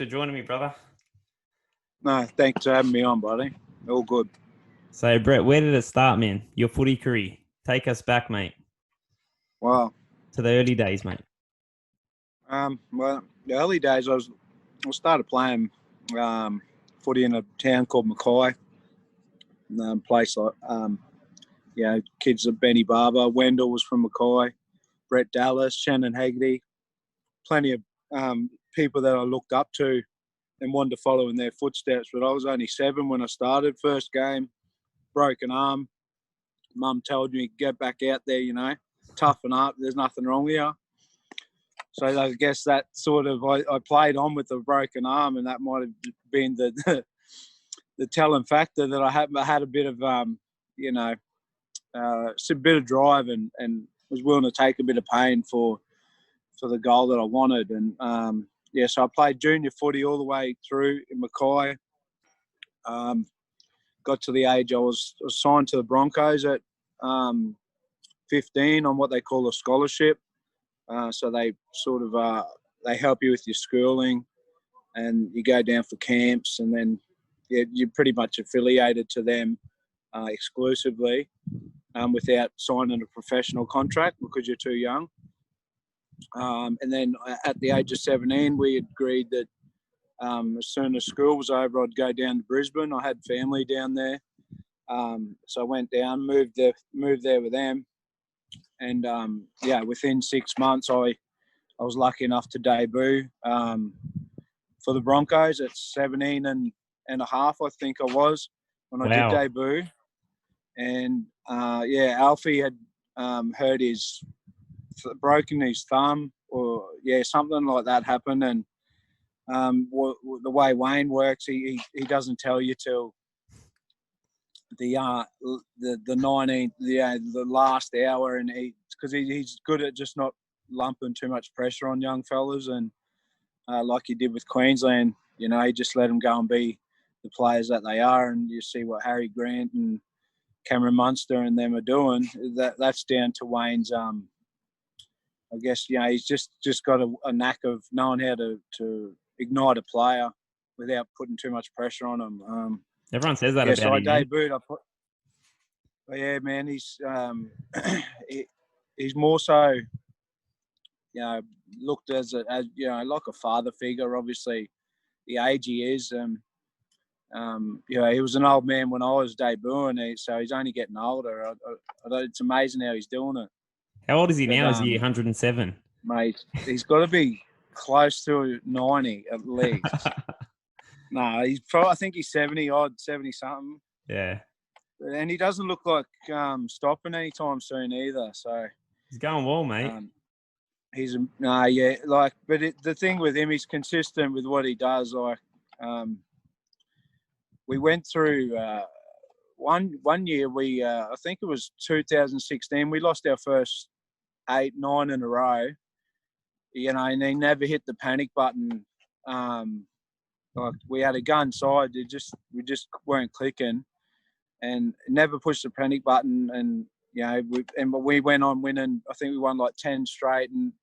for joining me, brother. No, thanks for having me on, buddy. All good. So, Brett, where did it start, man? Your footy career. Take us back, mate. Wow. To the early days, mate. Well, the early days, I started playing footy in a town called Mackay. Place like, kids of Benny Barber. Wendell was from Mackay. Brett Dallas, Shannon Haggerty. Plenty of people that I looked up to and wanted to follow in their footsteps. But I was only 7 when I started. First game, broken arm. Mum told me, get back out there, toughen up. There's nothing wrong with you. So I guess that sort of, I played on with the broken arm, and that might have been the telling factor that I had a bit of, a bit of drive and was willing to take a bit of pain for the goal that I wanted. And, so I played junior footy all the way through in Mackay. Got to the age I was signed to the Broncos at 15 on what they call a scholarship. So they sort of they help you with your schooling, and you go down for camps, and then you're pretty much affiliated to them exclusively without signing a professional contract because you're too young. And then at the age of 17, we agreed that as soon as school was over, I'd go down to Brisbane. I had family down there. So I went down, moved there with them. And, within 6 months, I was lucky enough to debut for the Broncos at 17 and a half, I think I was, when I did debut. And, Alfie had broken his thumb, or, something like that happened. And the way Wayne works, he doesn't tell you till the 19th, the last hour, and because he's good at just not lumping too much pressure on young fellas, and like he did with Queensland, he just let them go and be the players that they are. And you see what Harry Grant and Cameron Munster and them are doing. That's down to Wayne's. I guess he's just got a knack of knowing how to ignite a player without putting too much pressure on them. Everyone says that about so him. I debuted. Man, he's more so, looked as like a father figure. Obviously, the age he is, he was an old man when I was debuting, so he's only getting older. It's amazing how he's doing it. How old is he now? Is he 107? Mate, he's got to be close to 90 at least. No, I think he's 70-odd, 70-something. Yeah. And he doesn't look like stopping anytime soon either. So he's going well, mate. The thing with him, he's consistent with what he does. Like, we went through one year. I think it was 2016. We lost our first 8-9 in a row. And he never hit the panic button. Like, we had a gun side, we just weren't clicking, and never pushed the panic button. And we went on winning. I think we won like 10 straight. And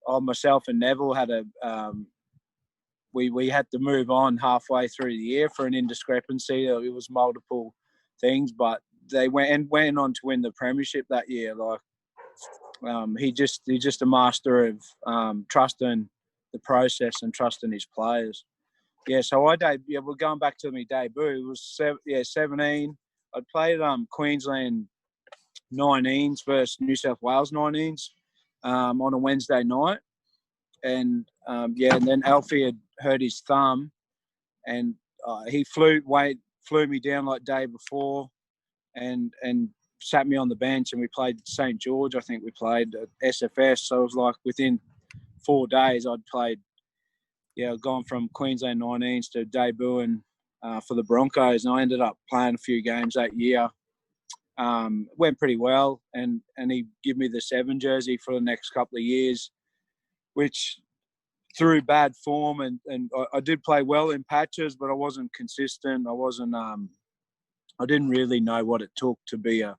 myself and Neville had we had to move on halfway through the year for an indiscrepancy. It was multiple things, but they went on to win the premiership that year. Like, he's just a master of trusting the process and trusting his players. So we're going back to my debut. It was 17. I played Queensland 19s versus New South Wales 19s on a Wednesday night. And and then Alfie had hurt his thumb, and he flew me down like day before, and sat me on the bench, and we played St. George. I think we played at SFS. So it was like within 4 days I'd played, gone from Queensland 19s to debuting for the Broncos, and I ended up playing a few games that year. Went pretty well, and he gave me the 7 jersey for the next couple of years, which through bad form, and I did play well in patches, but I wasn't consistent. I wasn't. I didn't really know what it took to be a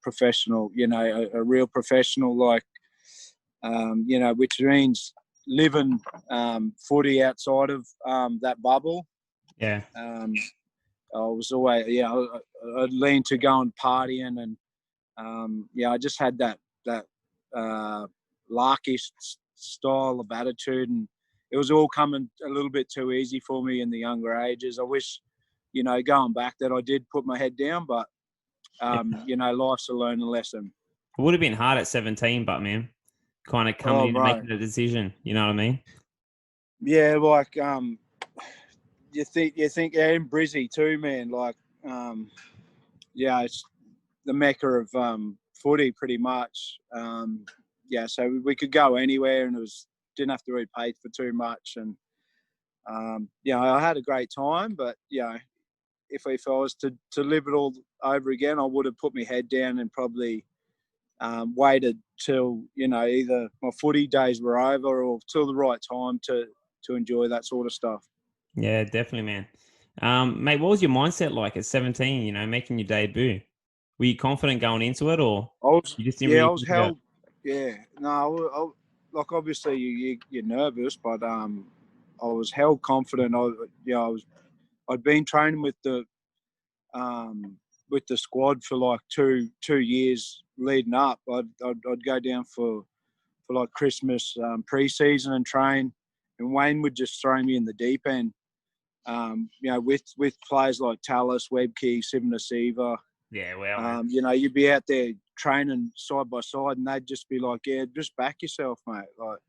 professional, a real professional, like, which means, living footy outside of that bubble. Yeah. I was always, I'd lean to going partying, and I just had that larkish style of attitude, and it was all coming a little bit too easy for me in the younger ages. I wish, going back, that I did put my head down, but life's a learning lesson. It would have been hard at 17, but man, kind of coming in and making a decision. You know what I mean? Yeah, like you think in Brizzy too, man. Like it's the mecca of footy pretty much. So we could go anywhere, and didn't have to be paid for too much. And I had a great time, but if I was to live it all over again, I would have put my head down and probably waited till either my footy days were over or till the right time to enjoy that sort of stuff. Yeah, definitely, man. Mate, what was your mindset like at 17? Making your debut. Were you confident going into it, or you just didn't really? I was held. Yeah, no, like obviously you're nervous, but I was held confident. I'd been training with the squad for like two years leading up. I'd go down for like Christmas pre-season and train, and Wayne would just throw me in the deep end. With players like Tallis, Webke, Sivanasiva. Yeah, wow. You'd be out there training side by side, and they'd just be like, "Yeah, just back yourself, mate." Like,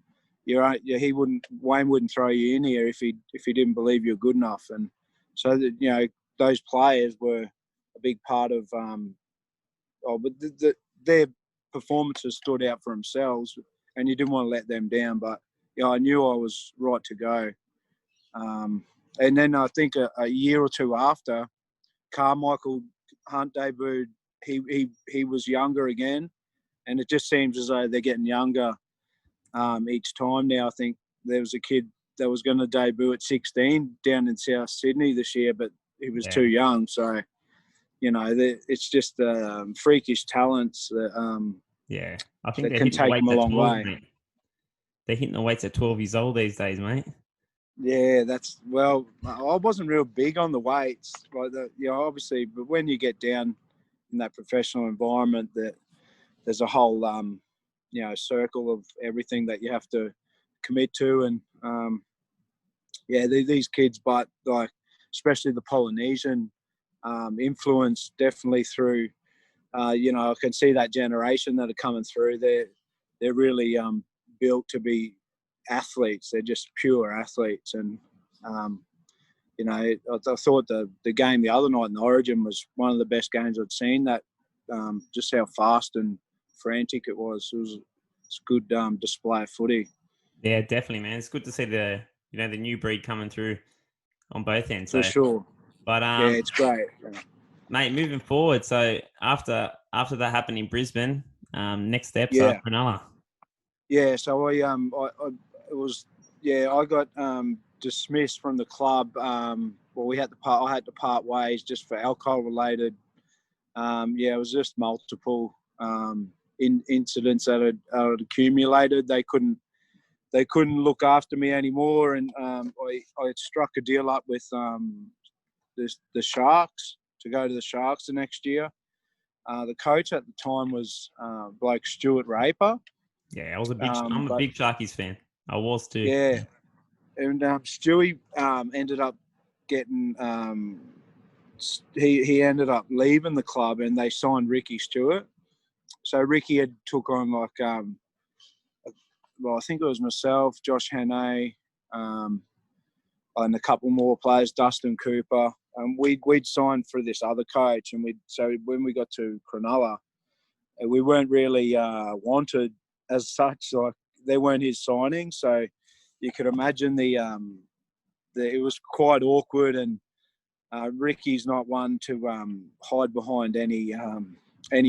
Wayne wouldn't throw you in here if he didn't believe you're good enough. And so that those players were a big part of. But their performances stood out for themselves, and you didn't want to let them down. But I knew I was right to go. And then I think a year or two after, Carmichael Hunt debuted. He was younger again, and it just seems as though they're getting younger each time now. I think there was a kid that was going to debut at 16 down in South Sydney this year, but he was too young. So, it's just freakish talents that I think that can take them a long way. Mate. They're hitting the weights at 12 years old these days, mate. Yeah, I wasn't real big on the weights, like obviously, but when you get down in that professional environment, that there's a whole circle of everything that you have to commit to, and these kids, but like especially the Polynesian influence, definitely through I can see that generation that are coming through. They're really built to be athletes. They're just pure athletes, and I thought the game the other night in the Origin was one of the best games I'd seen. That just how fast and frantic it was. It's a good display of footy. Yeah, definitely, man. It's good to see the new breed coming through on both ends. For sure. But it's great, mate. Moving forward, so after that happened in Brisbane, next steps are Cronulla. Yeah, so I got dismissed from the club. I had to part ways just for alcohol related. It was just multiple incidents that had accumulated. They couldn't look after me anymore, and I struck a deal up with the Sharks to go to the Sharks the next year. The coach at the time was bloke Stuart Raper. Yeah, I'm a big Sharkies fan. I was too. Yeah, and Stewie ended up getting he ended up leaving the club, and they signed Ricky Stewart. So Ricky had took on like I think it was myself, Josh Hannay, and a couple more players, Dustin Cooper. We'd signed for this other coach, and so when we got to Cronulla, we weren't really wanted as such. Like, they weren't his signing, so you could imagine it was quite awkward. And Ricky's not one to hide behind any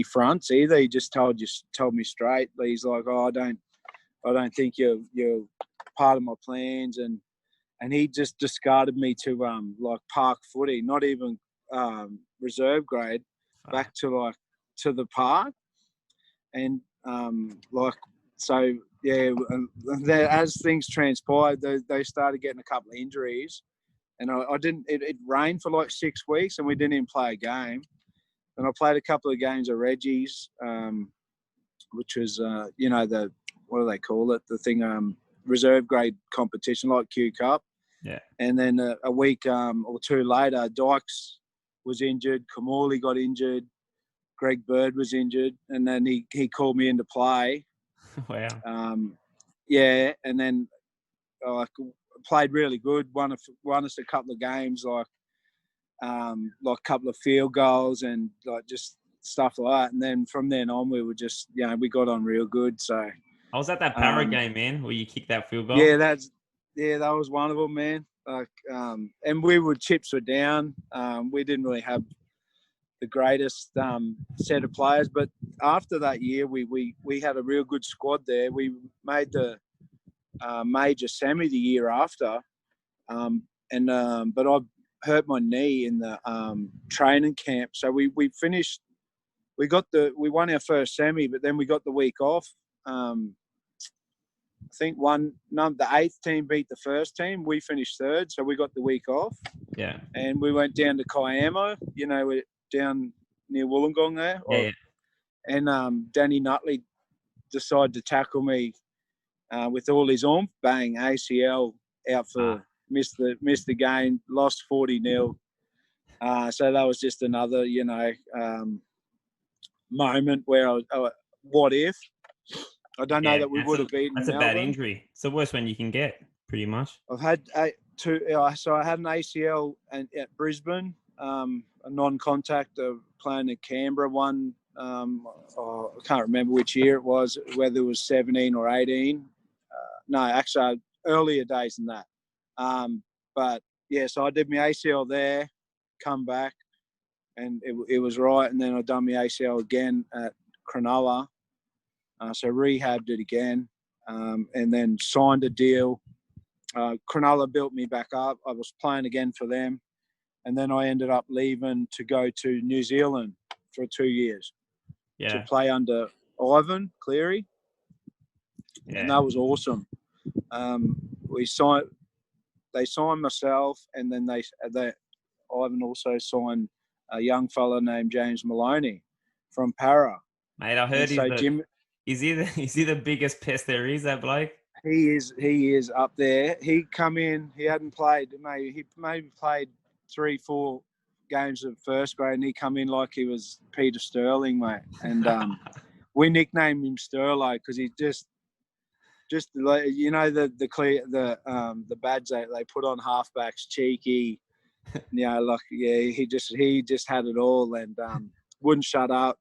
fronts either. He just told me straight. He's like, "Oh, I don't think you're part of my plans," and he just discarded me to like park footy, not even reserve grade, back to the park. And So yeah, as things transpired, they started getting a couple of injuries, and I didn't. It rained for like 6 weeks, and we didn't even play a game. And I played a couple of games of Reggie's, which was the what do they call it? The thing, reserve grade competition like Q Cup. Yeah. And then a week or two later, Dykes was injured, Kamali got injured, Greg Bird was injured, and then he called me into play. Wow. Yeah, and then I played really good. Won us a couple of games, like a couple of field goals and like just stuff like that. And then from then on, we were just we got on real good. So I was at that Para game, man, where you kicked that field goal. Yeah, that was one of them, man. Like, and chips were down. We didn't really have the greatest set of players, but after that year, we had a real good squad there. We made the major semi the year after, but I hurt my knee in the training camp, so we finished. We won our first semi, but then we got the week off. I think the 8th team beat the first team. We finished 3rd, so we got the week off. Yeah. And we went down to Kiama, we're down near Wollongong there. Yeah. And Danny Nutley decided to tackle me with all his oomph. Bang, ACL out for missed the game, lost 40-0. So that was just another, moment where what if? I don't know that we would have beaten That's Melbourne. A bad injury. It's the worst one you can get, pretty much. I've had two. So I had an ACL at Brisbane, a non-contact of playing at Canberra. One, I can't remember which year it was, whether it was 17 or 18. No, actually, earlier days than that. But yeah, so I did my ACL there, come back, and it was right. And then I done my ACL again at Cronulla. So rehabbed it again, and then signed a deal. Cronulla built me back up. I was playing again for them, and then I ended up leaving to go to New Zealand for 2 years to play under Ivan Cleary, and that was awesome. They signed myself, and then Ivan also signed a young fella named James Maloney from Para. Mate, I heard Is he the biggest pest there is, that bloke? He is up there. He come in. He hadn't played. He maybe played 3-4 games of first grade, and he come in like he was Peter Sterling, mate. And we nicknamed him Sterlo because he just like, the badge they put on halfbacks, cheeky. He just had it all and wouldn't shut up.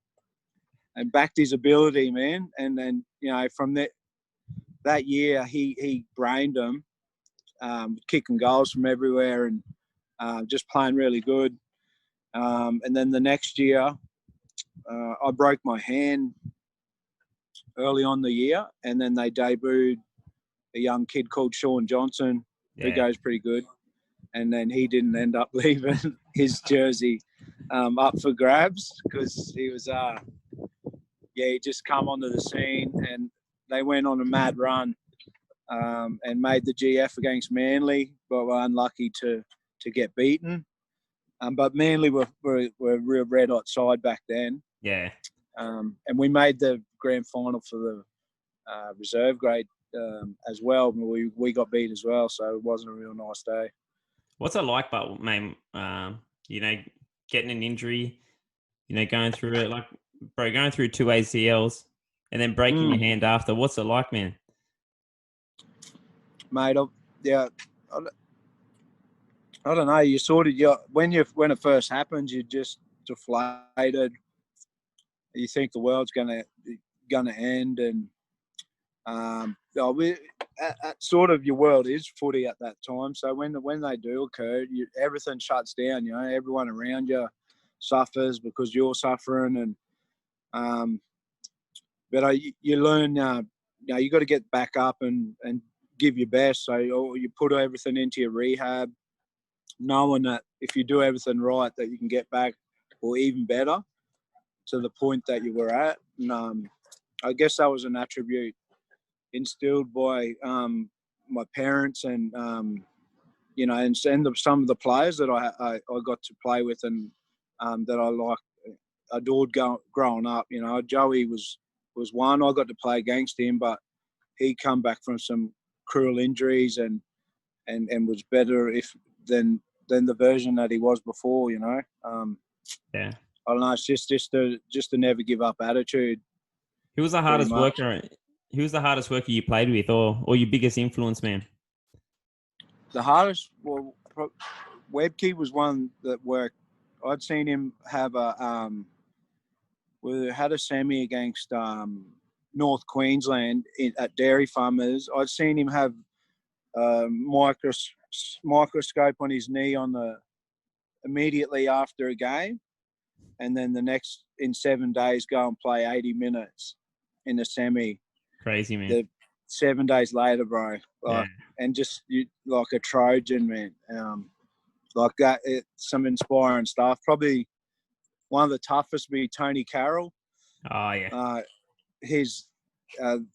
And backed his ability, man. And then, from that year, he brained him, kicking goals from everywhere and just playing really good. And then the next year, I broke my hand early on the year, and then they debuted a young kid called Sean Johnson, who goes pretty good. And then he didn't end up leaving his jersey up for grabs because he was he just come onto the scene, and they went on a mad run and made the GF against Manly, but were unlucky to get beaten. But Manly were a real red hot side back then. Yeah. And we made the grand final for the reserve grade as well. We got beat as well, so it wasn't a real nice day. What's it like, but mate, getting an injury, going through it, like, bro, going through 2 ACLs and then breaking your hand after. What's it like, man? Mate, I don't know. You sort of when it first happens, you're just deflated. You think the world's gonna end, and sort of your world is footy at that time. So when they do occur, everything shuts down. Everyone around you suffers because you're suffering, and but you learn. You got to get back up and give your best. So you put everything into your rehab, knowing that if you do everything right, that you can get back or even better to the point that you were at. And I guess that was an attribute instilled by my parents and and some of the players that I got to play with and that I adored growing up. Joey was one. I got to play against him, but he come back from some cruel injuries and was better than the version that he was before. Yeah. I don't know. It's just a never give up attitude. Who was the hardest worker? Who was the hardest worker you played with, or your biggest influence, man? The hardest, Webke was one that worked. I'd seen him have we had a semi against North Queensland at Dairy Farmers. I'd seen him have microscope on his knee immediately after a game, and then the next in 7 days go and play 80 minutes in the semi. Crazy, man. 7 days later, bro, and just like a Trojan, man. Like that, it's some inspiring stuff. Probably one of the toughest would be Tony Carroll. Oh yeah. His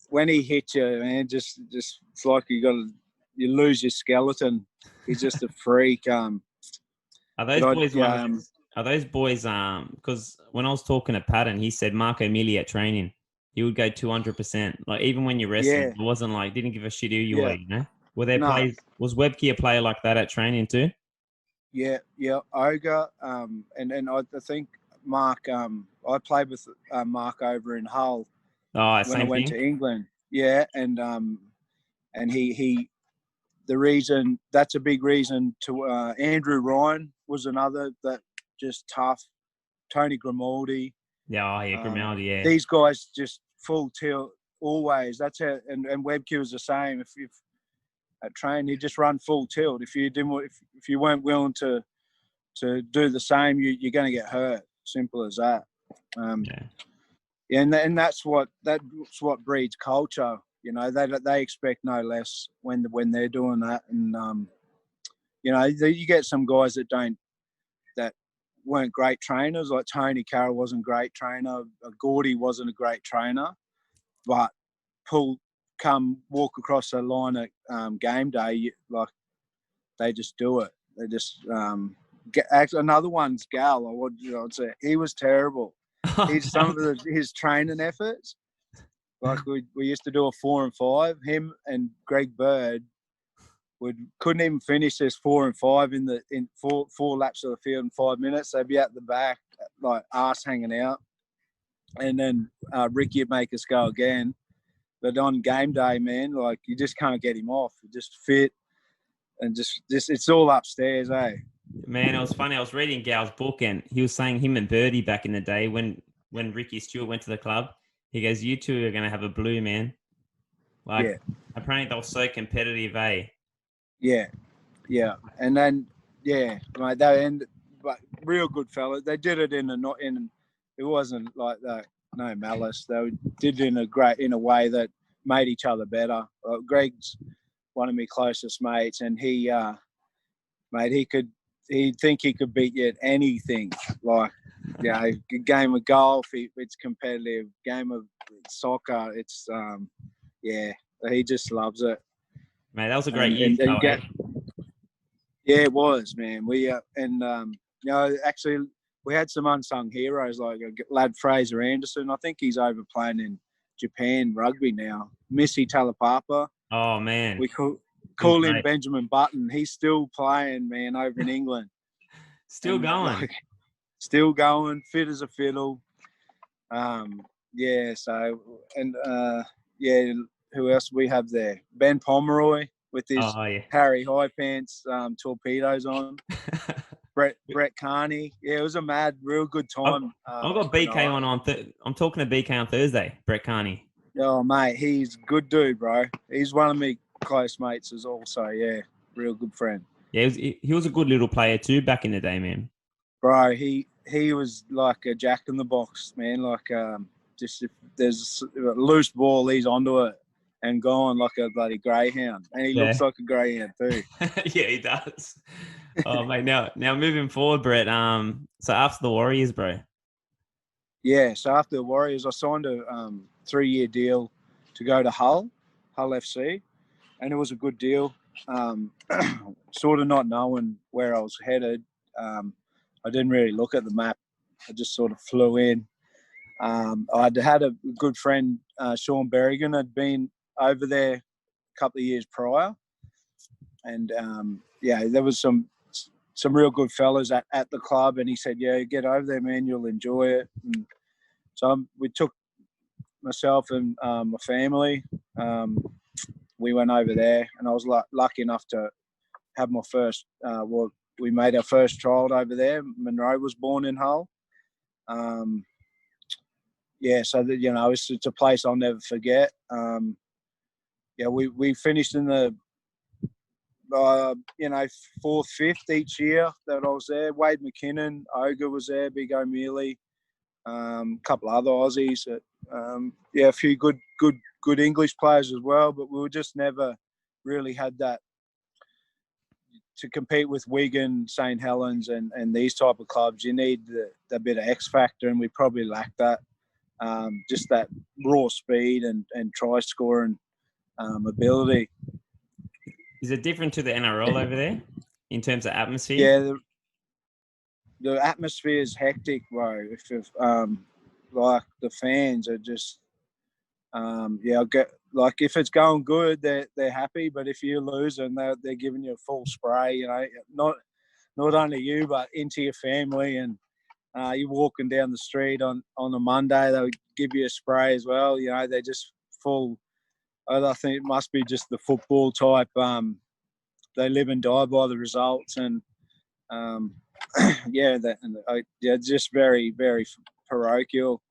when he hits you, man, just it's like you lose your skeleton. He's just a freak. Are those boys? Because when I was talking to Patton, he said Marco Milli at training, he would go 200%. Like even when you're wrestling, it wasn't like didn't give a shit who you were. Were there plays? Was Webke a player like that at training too? Yeah, Ogre, and I think Mark. I played with Mark over in Hull when I went to England. Yeah, and he the reason that's a big reason to Andrew Ryan was another that just tough. Tony Grimaldi. Grimaldi. Yeah, these guys just full tilt always. That's how. And Webke was the same. If at train, he'd just run full tilt. If you didn't, if you weren't willing to do the same, you're going to get hurt. Simple as that. And that's what breeds culture. They expect no less when they're doing that. And you get some guys that weren't great trainers. Like Tony Carroll wasn't a great trainer. Gordy wasn't a great trainer, but come walk across the line at game day, like they just do it. They just another one's Gal. I'd say he was terrible. Some of his training efforts, like we used to do a 4 and 5. Him and Greg Bird couldn't even finish this 4 and 5 in four laps of the field in 5 minutes. They'd be at the back, like arse hanging out, and then Ricky would make us go again. But on game day, man, like you just can't get him off. You just fit, and just it's all upstairs, eh? Man, it was funny. I was reading Gal's book, and he was saying him and Birdie back in the day when Ricky Stewart went to the club. He goes, "You two are going to have a blue, man." Like, apparently they were so competitive, eh? Yeah, and then mate, but real good fella. They did it it wasn't like that. No malice. They did it in a way that made each other better. Greg's one of my closest mates, and he'd think he could beat you at anything. Like, a game of golf, it's competitive. Game of soccer, it's he just loves it. Mate, that was a great year. Yeah, it was, man. We actually we had some unsung heroes like lad Fraser Anderson. I think he's over playing in Japan rugby now. Missy Talapapa. Oh man, we call him Benjamin Button. He's still playing, man, over in England. Still going. Still going, fit as a fiddle. Who else we have there? Ben Pomeroy with his Harry High Pants torpedoes on. Brett Carney. Yeah, it was a real good time. I've got BK on. I'm talking to BK on Thursday. Brett Carney. Oh mate, he's a good dude, bro. He's one of my close mates as also. Yeah, real good friend. Yeah, he was a good little player too back in the day, man. Bro, he was like a jack in the box, man. Like just if there's a loose ball, he's onto it and going like a bloody greyhound. And he looks like a greyhound too. Yeah, he does. Oh mate, now moving forward, Brett. So after the Warriors, bro. Yeah, so after the Warriors, I signed a 3-year deal to go to Hull. Hull FC, and it was a good deal. Sort of not knowing where I was headed, I didn't really look at the map. I just sort of flew in. I'd had a good friend, Sean Berrigan, had been over there a couple of years prior, and there was some real good fellas at the club, and he said, "Yeah, get over there, man. You'll enjoy it." And so we took myself and my family. We went over there, and I was lucky enough to have my first. We made our first child over there. Monroe was born in Hull. So that it's a place I'll never forget. We finished in the fourth, fifth each year that I was there. Wade McKinnon, Ogre was there, Big O'Mealy, a couple of other Aussies. A few good English players as well, but we were just never really had that to compete with Wigan, St. Helens, and these type of clubs. You need the bit of X factor, and we probably lacked that. Just that raw speed and try scoring ability. Is it different to the NRL over there in terms of atmosphere? Yeah, the atmosphere is hectic, bro. If like the fans are just, if it's going good, they're happy. But if you lose and they're giving you a full spray, not only you but into your family, and you're walking down the street on a Monday, they'll give you a spray as well. They're just full. I think it must be just the football type. They live and die by the results, and just very, very parochial.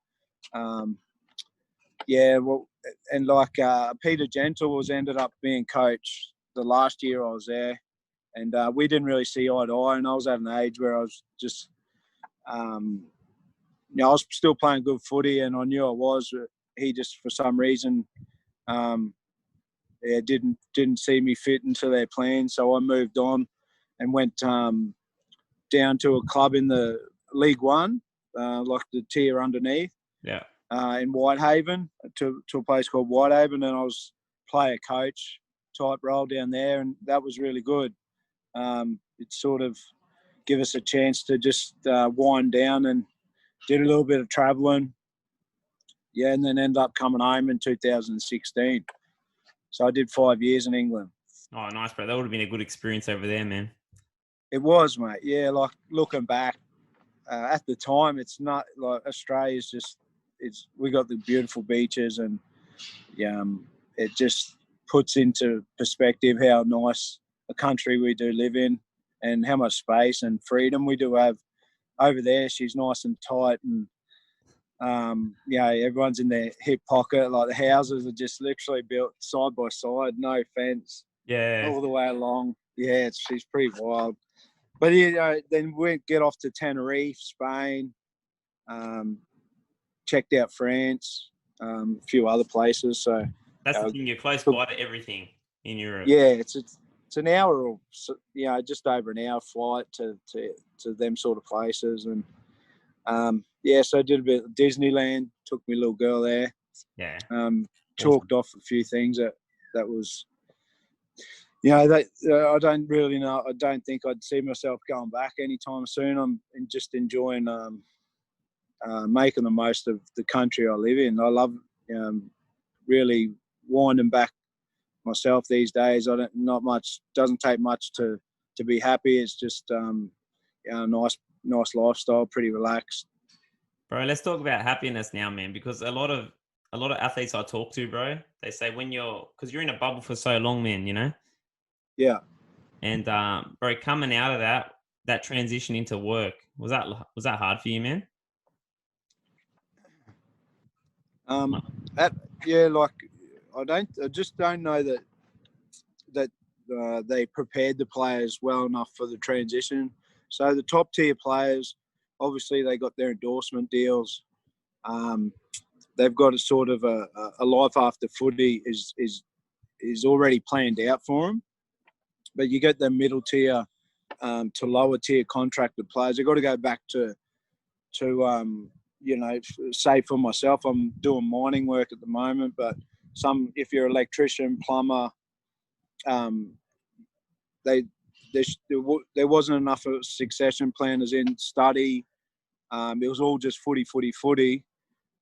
Peter Gentle ended up being coach the last year I was there, and we didn't really see eye to eye. And I was at an age where I was just, I was still playing good footy, and I knew I was. He just, for some reason, didn't see me fit into their plan, so I moved on and went down to a club in the League One, like the tier underneath. Yeah. In Whitehaven, to a place called Whitehaven, and I was player coach type role down there, and that was really good. It sort of give us a chance to just wind down, and did a little bit of travelling. Yeah, and then ended up coming home in 2016. So I did 5 years in England. Oh, nice, bro. That would have been a good experience over there, man. It was, mate. Yeah, like looking back, at the time, it's not like Australia's just. We got the beautiful beaches, and it just puts into perspective how nice a country we do live in, and how much space and freedom we do have over there. She's nice and tight, and everyone's in their hip pocket. Like the houses are just literally built side by side, no fence. Yeah, all the way along. Yeah, she's pretty wild. But then we get off to Tenerife, Spain. Checked out France, a few other places. So that's the thing. You're close by to everything in Europe. Yeah, it's an hour or just over an hour flight to them sort of places, and so I did a bit of Disneyland. Took my little girl there. Yeah. Chalked off a few things that was. I don't really know. I don't think I'd see myself going back anytime soon. I'm just enjoying. Making the most of the country I live in. I love really winding back myself these days. Doesn't take much to be happy. It's just nice lifestyle, pretty relaxed. Bro, let's talk about happiness now, man, because a lot of athletes I talk to, bro, they say because you're in a bubble for so long, man, Yeah. And bro, coming out of that transition into work, was that hard for you, man? I just don't know that they prepared the players well enough for the transition. So the top tier players, obviously they got their endorsement deals. They've got a sort of a life after footy is already planned out for them. But you get the middle tier to lower tier contracted players. They've got to go back to say for myself, I'm doing mining work at the moment, but if you're an electrician, plumber, there wasn't enough of a succession plan as in study. It was all just footy.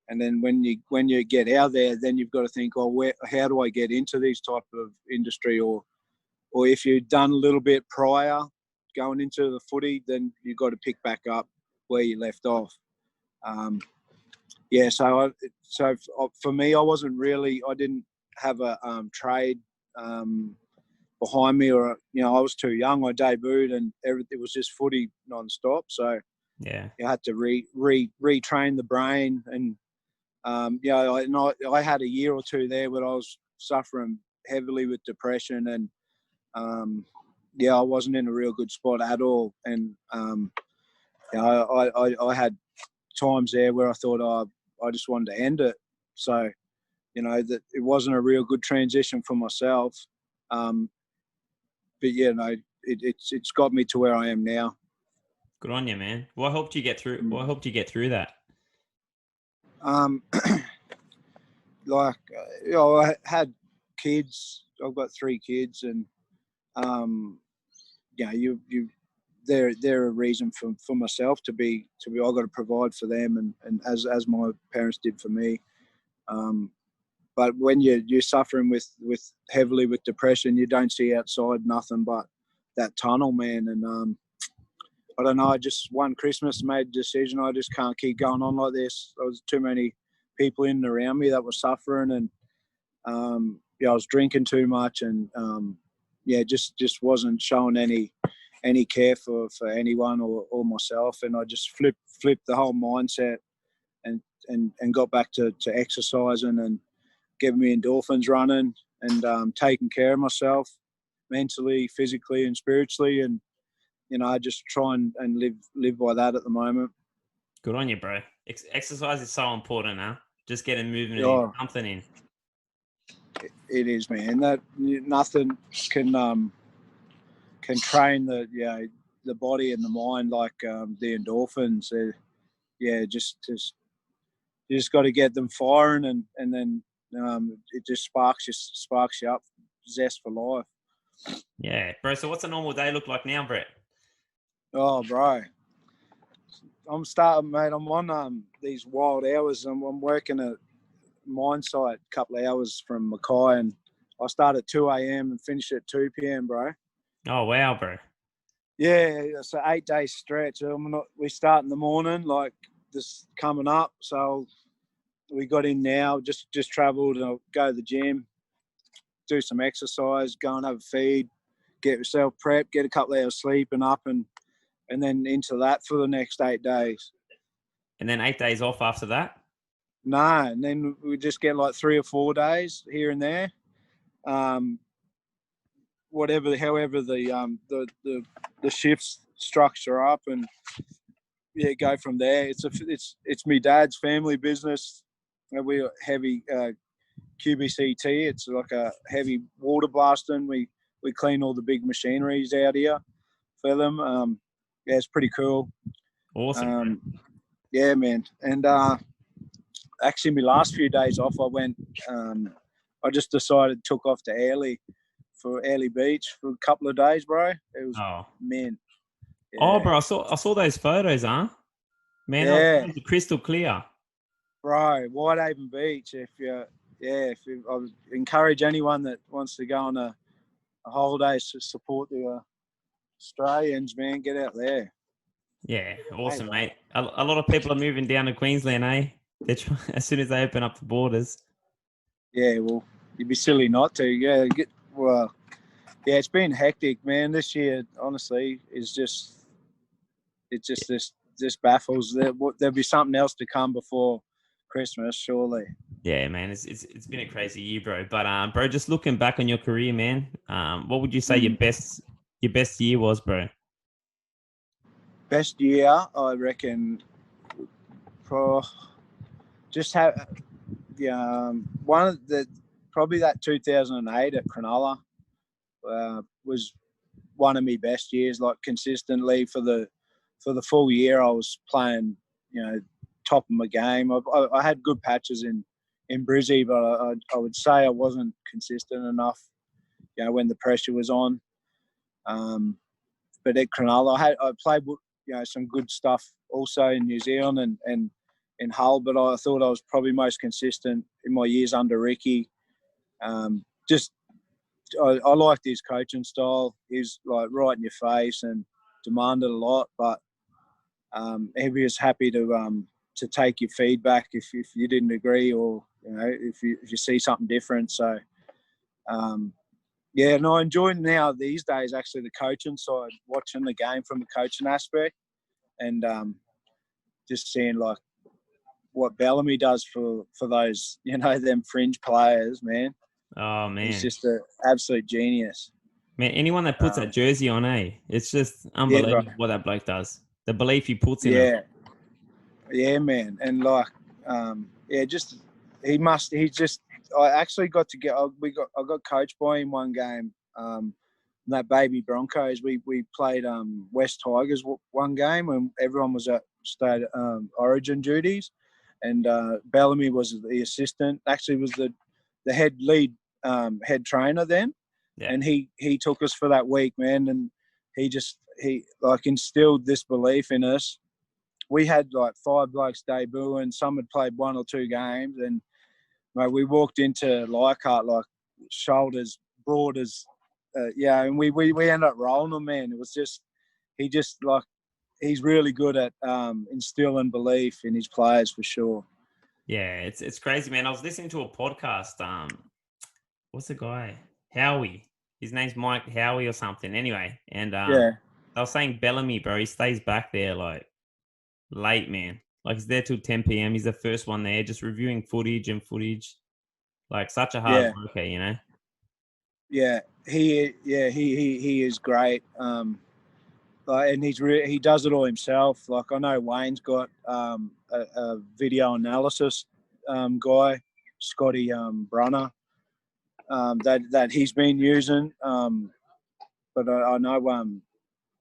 And then when you get out there, then you've got to think, how do I get into this type of industry? Or if you've done a little bit prior going into the footy, then you've got to pick back up where you left off. So for me, I didn't have a trade behind me, or I was too young. I debuted, and it was just footy non-stop. So yeah, you had to retrain the brain, and I had a year or two there where I was suffering heavily with depression, and I wasn't in a real good spot at all. And I had times there where I thought I just wanted to end it. So that it wasn't a real good transition for myself. But it's got me to where I am now. Good on you, man. What helped you get through? What helped you get through that? I had kids. I've got 3 kids, and they're a reason for myself to be. I've got to provide for them, and as my parents did for me. But when you're suffering with heavily with depression, you don't see outside nothing but that tunnel, man. And I don't know. I just one Christmas made a decision. I just can't keep going on like this. There was too many people in and around me that were suffering, and I was drinking too much, and just wasn't showing any care for anyone or myself. And I just flipped the whole mindset and got back to exercising and getting me endorphins running, and taking care of myself mentally, physically, and spiritually. And I just try and live by that at the moment. Good on you, bro. Exercise is so important, huh? Just getting moving and something in. It is, man. That nothing can train the body and the mind like the endorphins. You just got to get them firing, and then it just sparks you up, zest for life. Yeah, bro. So what's a normal day look like now, Brett? Oh, bro. I'm starting, mate. I'm on these wild hours. I'm working at mine site a couple of hours from Mackay, and I start at 2 a.m. and finish at 2 p.m, bro. Oh, wow, bro. Yeah, it's an 8-day stretch. We start in the morning, like this coming up. So we got in now, just travelled, and I'll go to the gym, do some exercise, go and have a feed, get yourself prepped, get a couple of hours sleep and up, and then into that for the next 8 days. And then 8 days off after that? No, and then we just get like 3 or 4 days here and there. However the shifts structure up, and go from there. It's my dad's family business. We're heavy QBCT. It's like a heavy water blasting. We clean all the big machineries out here for them. It's pretty cool. Awesome. Yeah, man. And actually, my last few days off, I just decided took off to Airlie Beach for a couple of days, bro. It was man. Yeah. Oh, bro, I saw those photos, huh? Man, that was crystal clear. Bro, Whitehaven Beach. I would encourage anyone that wants to go on a holiday to support the Australians, man, get out there. Yeah, awesome, mate. A lot of people are moving down to Queensland, eh? As soon as they open up the borders. Yeah, well, you'd be silly not to. Yeah, it's been hectic, man. This year, honestly, this baffles. There'll be something else to come before Christmas, surely. Yeah, man, it's been a crazy year, bro. But bro, just looking back on your career, man, what would you say your best year was, bro? Best year, I reckon. Just have one of the probably that 2008 at Cronulla was one of my best years. Like consistently for the full year, I was playing, top of my game. I had good patches in in Brizzy, but I would say I wasn't consistent enough, when the pressure was on. But at Cronulla, I played, some good stuff also in New Zealand and in Hull, but I thought I was probably most consistent in my years under Ricky. I liked his coaching style. He's like right in your face and demanded a lot, but he was happy to take your feedback if you didn't agree, or if you see something different. So and I enjoy now these days actually the coaching side, watching the game from the coaching aspect, and just seeing like what Bellamy does for those them fringe players, man. Oh man, he's just an absolute genius. Man, anyone that puts that jersey on, it's just unbelievable what that bloke does. The belief he puts in it. Yeah, man, and like, I actually got to get. I got coached by him one game. That baby Broncos, we played West Tigers one game, and everyone was at state origin duties, and Bellamy was the assistant. Actually, was the head head trainer then, and he took us for that week, man, and he like instilled this belief in us. We had like 5 blokes debut, and some had played 1 or 2 games, and mate, we walked into Leichhardt like shoulders broad as, and we ended up rolling them, man. It was just, he's really good at instilling belief in his players for sure. Yeah, it's crazy, man. I was listening to a podcast. What's the guy? Howie. His name's Mike Howie or something. Anyway, and I was saying Bellamy, bro. He stays back there like late, man. Like he's there till 10 p.m. He's the first one there, just reviewing footage. Like such a hard worker, Yeah, he is great. And he does it all himself. Like I know Wayne's got a video analysis guy, Scotty Brunner, that he's been using. But I know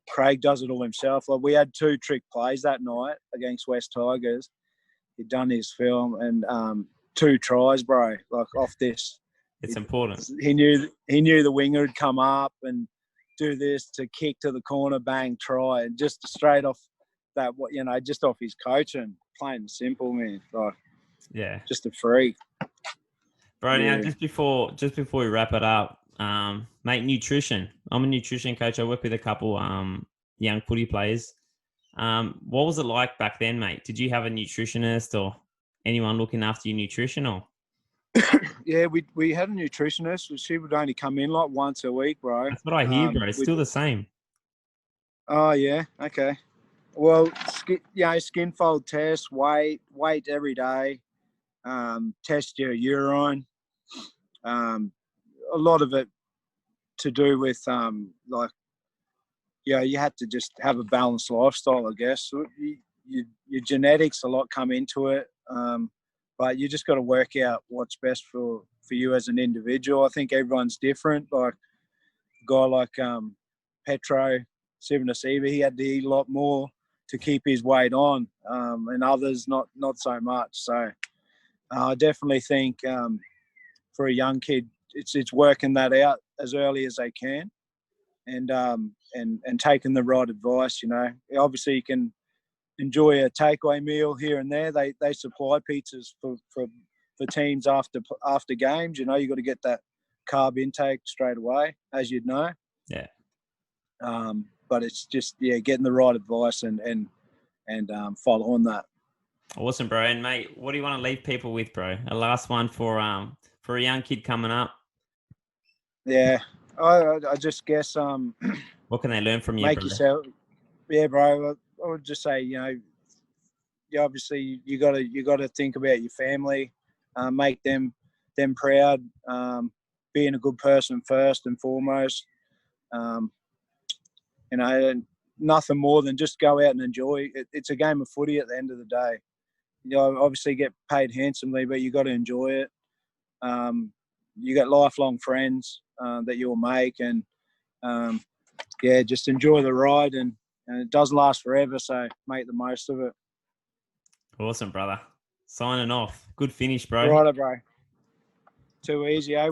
Craig does it all himself. Like we had 2 trick plays that night against West Tigers. He'd done his film and 2 tries, bro. Like off this. It's important. He knew the winger would come up and do this to kick to the corner, bang, try, and just straight off that, just off his coaching, plain and simple, man. Like, just a freak, bro. Yeah. Now, just before we wrap it up, mate, nutrition. I'm a nutrition coach. I work with a couple young footy players. What was it like back then, mate? Did you have a nutritionist or anyone looking after your nutrition, or? Yeah, we had a nutritionist. She would only come in like once a week, bro. That's what I hear, bro. It's still the same. Oh yeah, okay. Well, skin fold test, weight every day, test your urine. A lot of it to do with you have to just have a balanced lifestyle, I guess. Your genetics a lot come into it. But you just got to work out what's best for you as an individual. I think everyone's different. Like a guy like Petro Sivanasiva, he had to eat a lot more to keep his weight on, and others not so much. So I definitely think for a young kid, it's working that out as early as they can, and taking the right advice. Obviously you can enjoy a takeaway meal here and there. They supply pizzas for teams after games. You got to get that carb intake straight away, as you'd know. Yeah. But it's just getting the right advice and following that. Awesome, bro. And mate, what do you want to leave people with, bro? A last one for a young kid coming up. Yeah, I just guess what can they learn from you, make bro? yourself. Yeah, bro. I would just say, obviously you got to think about your family, make them proud, being a good person first and foremost. Nothing more than just go out and enjoy. It's a game of footy at the end of the day. Obviously get paid handsomely, but you got to enjoy it. You got lifelong friends that you'll make, and just enjoy the ride, and it does last forever, so make the most of it. Awesome, brother. Signing off. Good finish, bro. Righto, bro. Too easy, eh?